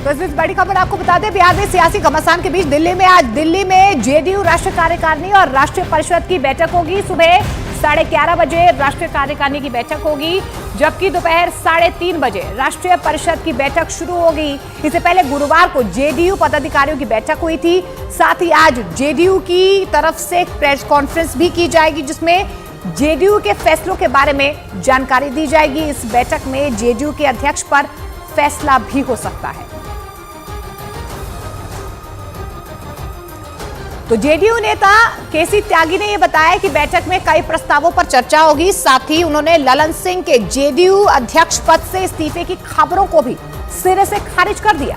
तो इस बड़ी खबर आपको बता दें, बिहार में सियासी घमासान के बीच दिल्ली में जेडीयू राष्ट्रीय कार्यकारिणी और राष्ट्रीय परिषद की बैठक होगी। सुबह 11:30 बजे राष्ट्रीय कार्यकारिणी की बैठक होगी, जबकि दोपहर 3:30 बजे राष्ट्रीय परिषद की बैठक शुरू होगी। इससे पहले गुरुवार को जेडीयू पदाधिकारियों की बैठक हुई थी। साथ ही आज जेडीयू की तरफ से एक प्रेस कॉन्फ्रेंस भी की जाएगी, जिसमें जेडीयू के फैसलों के बारे में जानकारी दी जाएगी। इस बैठक में जेडीयू के अध्यक्ष पर फैसला भी हो सकता है। तो जेडीयू नेता केसी त्यागी ने यह बताया कि बैठक में कई प्रस्तावों पर चर्चा होगी। साथ ही उन्होंने ललन सिंह के जेडीयू अध्यक्ष पद से इस्तीफे की खबरों को भी सिरे से खारिज कर दिया।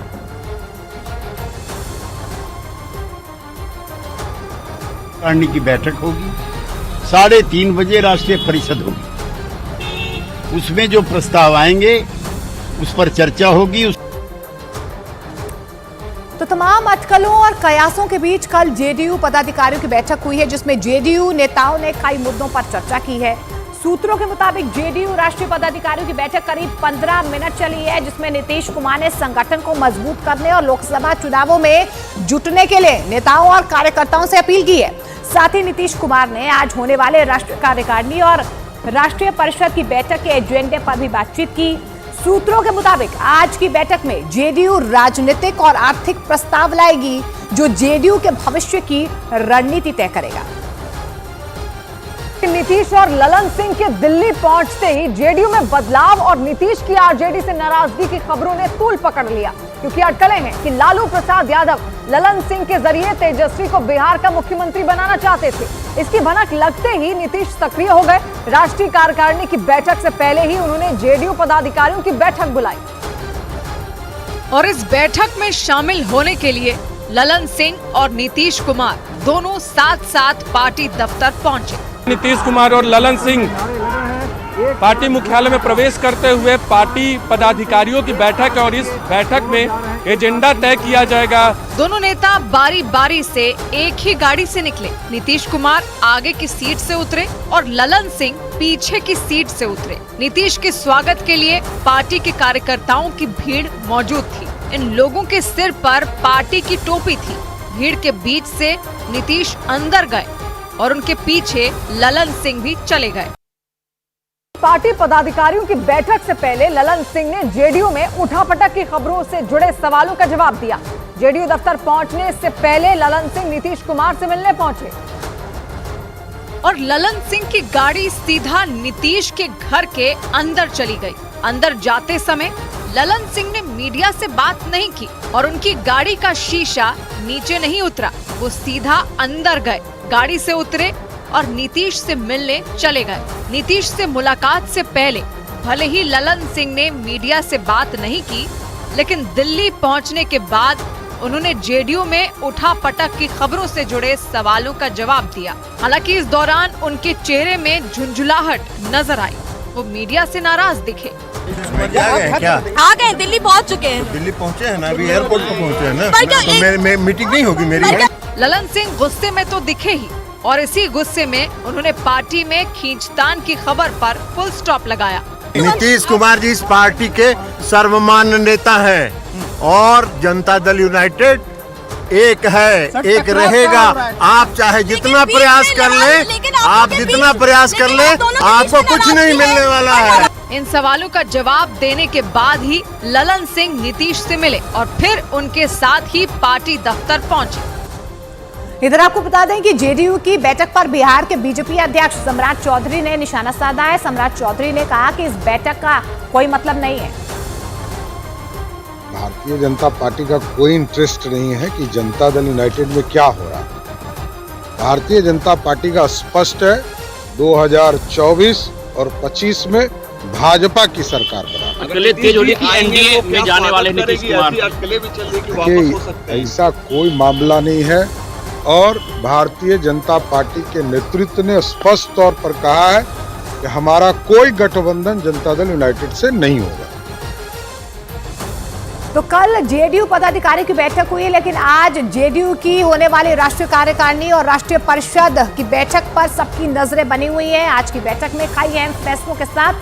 कार्यकारिणी की बैठक होगी, 3:30 बजे राष्ट्रीय परिषद होगी। उसमें जो प्रस्ताव आएंगे उस पर चर्चा होगी। तो तमाम अटकलों और कयासों के बीच कल जेडीयू पदाधिकारियों की बैठक हुई है, जिसमें जेडीयू नेताओं ने कई मुद्दों पर चर्चा की है। सूत्रों के मुताबिक जेडीयू राष्ट्रीय पदाधिकारियों की बैठक करीब 15 मिनट चली है, जिसमें नीतीश कुमार ने संगठन को मजबूत करने और लोकसभा चुनावों में जुटने के लिए नेताओं और कार्यकर्ताओं से अपील की है। साथ ही नीतीश कुमार ने आज होने वाले राष्ट्रीय कार्यकारिणी और राष्ट्रीय परिषद की बैठक के एजेंडे पर भी बातचीत की। सूत्रों के मुताबिक आज की बैठक में जेडीयू राजनीतिक और आर्थिक प्रस्ताव लाएगी, जो जेडीयू के भविष्य की रणनीति तय करेगा। नीतीश और ललन सिंह के दिल्ली पहुंचते ही जेडीयू में बदलाव और नीतीश की आरजेडी से नाराजगी की खबरों ने तूल पकड़ लिया, क्योंकि अटकलें हैं कि लालू प्रसाद यादव ललन सिंह के जरिए तेजस्वी को बिहार का मुख्यमंत्री बनाना चाहते थे। इसकी भनक लगते ही नीतीश सक्रिय हो गए। राष्ट्रीय कार्यकारिणी की बैठक से पहले ही उन्होंने जेडीयू पदाधिकारियों की बैठक बुलाई और इस बैठक में शामिल होने के लिए ललन सिंह और नीतीश कुमार दोनों साथ साथ पार्टी दफ्तर पहुंचे। नीतीश कुमार और ललन सिंह पार्टी मुख्यालय में प्रवेश करते हुए पार्टी पदाधिकारियों की बैठक है और इस बैठक में एजेंडा तय किया जाएगा। दोनों नेता बारी बारी से एक ही गाड़ी से निकले। नीतीश कुमार आगे की सीट से उतरे और ललन सिंह पीछे की सीट से उतरे। नीतीश के स्वागत के लिए पार्टी के कार्यकर्ताओं की भीड़ मौजूद थी। इन लोगों के सिर पर पार्टी की टोपी थी। भीड़ के बीच से नीतीश अंदर गए और उनके पीछे ललन सिंह भी चले गए। पार्टी पदाधिकारियों की बैठक से पहले ललन सिंह ने जेडीयू में उठापटक की खबरों से जुड़े सवालों का जवाब दिया। जेडीयू दफ्तर पहुंचने से पहले ललन सिंह नीतीश कुमार से मिलने पहुंचे और ललन सिंह की गाड़ी सीधा नीतीश के घर के अंदर चली गई। अंदर जाते समय ललन सिंह ने मीडिया से बात नहीं की और उनकी गाड़ी का शीशा नीचे नहीं उतरा। वो सीधा अंदर गए, गाड़ी से उतरे और नीतीश से मिलने चले गए। नीतीश से मुलाकात से पहले भले ही ललन सिंह ने मीडिया से बात नहीं की, लेकिन दिल्ली पहुंचने के बाद उन्होंने जेडीयू में उठापटक की खबरों से जुड़े सवालों का जवाब दिया। हालांकि इस दौरान उनके चेहरे में झुंझुलाहट नजर आई। वो मीडिया से नाराज दिखे। आ गए, दिल्ली पहुंच चुके हैं। दिल्ली पहुंचे हैं ना, अभी एयरपोर्ट पर पहुंचे हैं ना, तो मीटिंग नहीं होगी मेरी। ललन सिंह गुस्से में तो दिखे ही और इसी गुस्से में उन्होंने पार्टी में खींचतान की खबर पर फुल स्टॉप लगाया। नीतीश कुमार जी इस पार्टी के सर्वमान्य नेता हैं और जनता दल यूनाइटेड एक है, एक रहेगा। आप चाहे जितना प्रयास कर लें, आप जितना प्रयास कर लें, आपको कुछ नहीं मिलने वाला है। इन सवालों का जवाब देने के बाद ही ललन सिंह नीतीश से मिले और फिर उनके साथ ही पार्टी दफ्तर पहुंचे। इधर आपको बता दें कि जेडीयू की बैठक पर बिहार के बीजेपी अध्यक्ष सम्राट चौधरी ने निशाना साधा है। सम्राट चौधरी ने कहा कि इस बैठक का कोई मतलब नहीं है। भारतीय जनता पार्टी का कोई इंटरेस्ट नहीं है कि जनता दल यूनाइटेड में क्या हो रहा है। भारतीय जनता पार्टी का स्पष्ट है, 2024 और 25 में भाजपा की सरकार बना। अकेले तेज होली की एनडीए में जाने वाले नीतीश कुमार, ऐसा कोई मामला नहीं है और भारतीय जनता पार्टी के नेतृत्व ने स्पष्ट तौर पर कहा है कि हमारा कोई गठबंधन जनता दल यूनाइटेड से नहीं होगा। तो कल जेडीयू पदाधिकारी की बैठक हुई, लेकिन आज जेडीयू की होने वाली राष्ट्रीय कार्यकारिणी और राष्ट्रीय परिषद की बैठक पर सबकी नजरें बनी हुई हैं। आज की बैठक में कई अहम फैसलों के साथ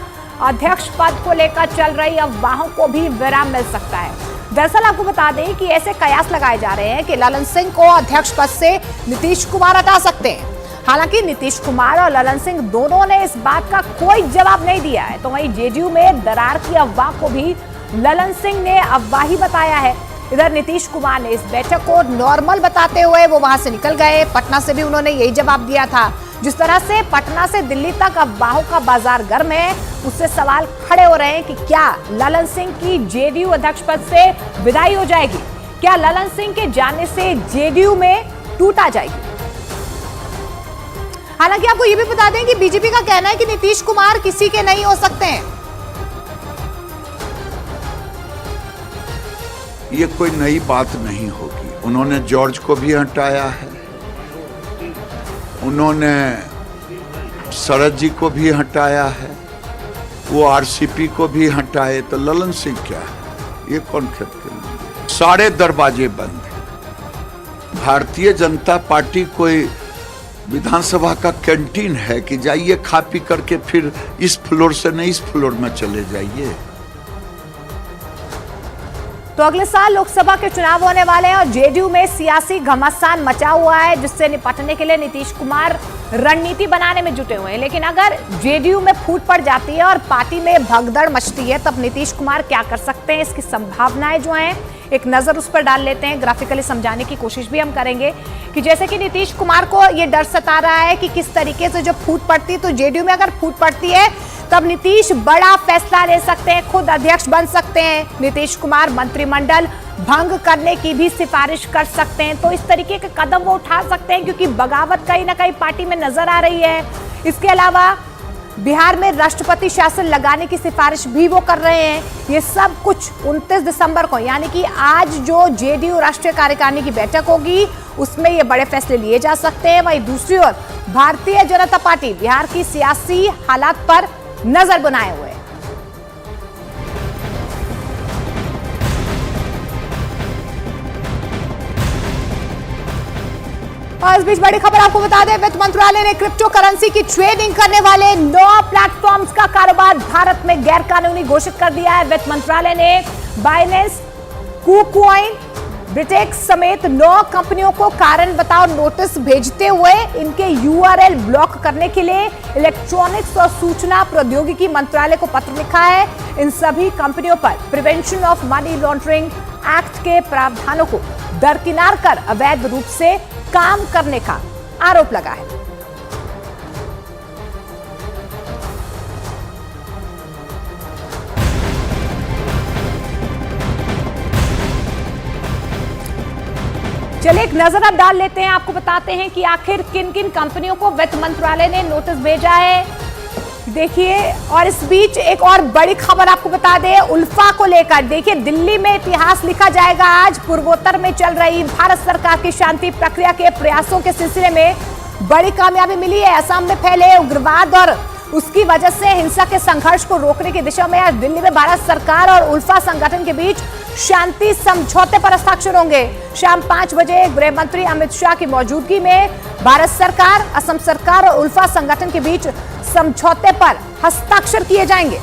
अध्यक्ष पद को लेकर चल रही अफवाहों को भी विराम मिल सकता है। दरअसल आपको बता दें कि ऐसे कयास लगाए जा रहे हैं कि ललन सिंह को अध्यक्ष पद से नीतीश कुमार हटा सकते हैं। हालांकि नीतीश कुमार और ललन सिंह दोनों ने इस बात का कोई जवाब नहीं दिया है। तो वहीं जेडीयू में दरार की अफवाह को भी ललन सिंह ने अफवाह ही बताया है। इधर नीतीश कुमार ने इस बैठक को नॉर्मल बताते हुए वो वहां से निकल गए। पटना से भी उन्होंने यही जवाब दिया था। जिस तरह से पटना से दिल्ली तक अफवाहों का बाजार गर्म है, उससे सवाल खड़े हो रहे हैं कि क्या ललन सिंह की जेडीयू अध्यक्ष पद से विदाई हो जाएगी? क्या ललन सिंह के जाने से जेडीयू में टूट आ जाएगी? हालांकि आपको यह भी बता दें कि बीजेपी का कहना है कि नीतीश कुमार किसी के नहीं हो सकते हैं। ये कोई नई बात नहीं होगी। उन्होंने जॉर्ज को भी हटाया है, उन्होंने शरद जी को भी हटाया है, वो आरसीपी को भी हटाए, तो ललन सिंह क्या है? ये कौन कहते? सारे दरवाजे बंद हैं। भारतीय जनता पार्टी कोई विधानसभा का कैंटीन है कि जाइए खा पी करके फिर इस फ्लोर से नहीं इस फ्लोर में चले जाइए। तो अगले साल लोकसभा के चुनाव होने वाले हैं और जेडीयू में सियासी घमासान मचा हुआ है, जिससे निपटने के लिए नीतीश कुमार रणनीति बनाने में जुटे हुए हैं। लेकिन अगर जेडीयू में फूट पड़ जाती है और पार्टी में भगदड़ मचती है, तब नीतीश कुमार क्या कर सकते हैं? इसकी संभावनाएं जो हैं, एक नजर उस पर डाल लेते हैं। ग्राफिकली समझाने की कोशिश भी हम करेंगे कि जैसे कि नीतीश कुमार को यह डर सता रहा है कि किस तरीके से जब फूट पड़ती है, तो जेडीयू में अगर फूट पड़ती है तब नीतीश बड़ा फैसला ले सकते हैं, खुद अध्यक्ष बन सकते हैं। नीतीश कुमार मंत्रिमंडल भंग करने की भी सिफारिश कर सकते हैं। तो इस तरीके के कदम वो उठा सकते हैं, क्योंकि बगावत कहीं ना कहीं पार्टी में नजर आ रही है। इसके अलावा बिहार में राष्ट्रपति शासन लगाने की सिफारिश भी वो कर रहे हैं। ये सब कुछ 29 दिसंबर को, यानी कि आज जो जेडीयू राष्ट्रीय कार्यकारिणी की बैठक होगी, उसमें ये बड़े फैसले लिए जा सकते हैं। वहीं दूसरी ओर भारतीय जनता पार्टी बिहार की सियासी हालात पर नजर बनाए हुए। और इस बीच बड़ी खबर आपको बता दें, वित्त मंत्रालय ने क्रिप्टो करेंसी की ट्रेडिंग करने वाले 9 प्लेटफॉर्म्स का कारोबार भारत में गैर कानूनी घोषित कर दिया है। वित्त मंत्रालय ने बाइनेंस, कुकॉइन, ब्रिटेक्स समेत 9 कंपनियों को कारण बताओ नोटिस भेजते हुए इनके यूआरएल ब्लॉक करने के लिए इलेक्ट्रॉनिक्स और सूचना प्रौद्योगिकी मंत्रालय को पत्र लिखा है। इन सभी कंपनियों पर prevention of money laundering act के प्रावधानों को दरकिनार कर अवैध रूप से काम करने का आरोप लगा है। चलिए एक नजर अब डाल लेते हैं, आपको बताते हैं कि आखिर किन किन कंपनियों को वित्त मंत्रालय ने नोटिस भेजा है। देखिए, और इस बीच एक और बड़ी खबर आपको बता दें उल्फा को लेकर। देखिए, दिल्ली में इतिहास लिखा जाएगा आज। पूर्वोत्तर में चल रही भारत सरकार की शांति प्रक्रिया के प्रयासों के सिलसिले में बड़ी कामयाबी मिली है। असम में फैले उग्रवाद और उसकी वजह से हिंसा के संघर्ष को रोकने की दिशा में आज दिल्ली में भारत सरकार और उल्फा संगठन के बीच शांति समझौते पर हस्ताक्षर होंगे। शाम 5 बजे गृह मंत्री अमित शाह की मौजूदगी में भारत सरकार, असम सरकार और उल्फा संगठन के बीच समझौते पर हस्ताक्षर किए जाएंगे।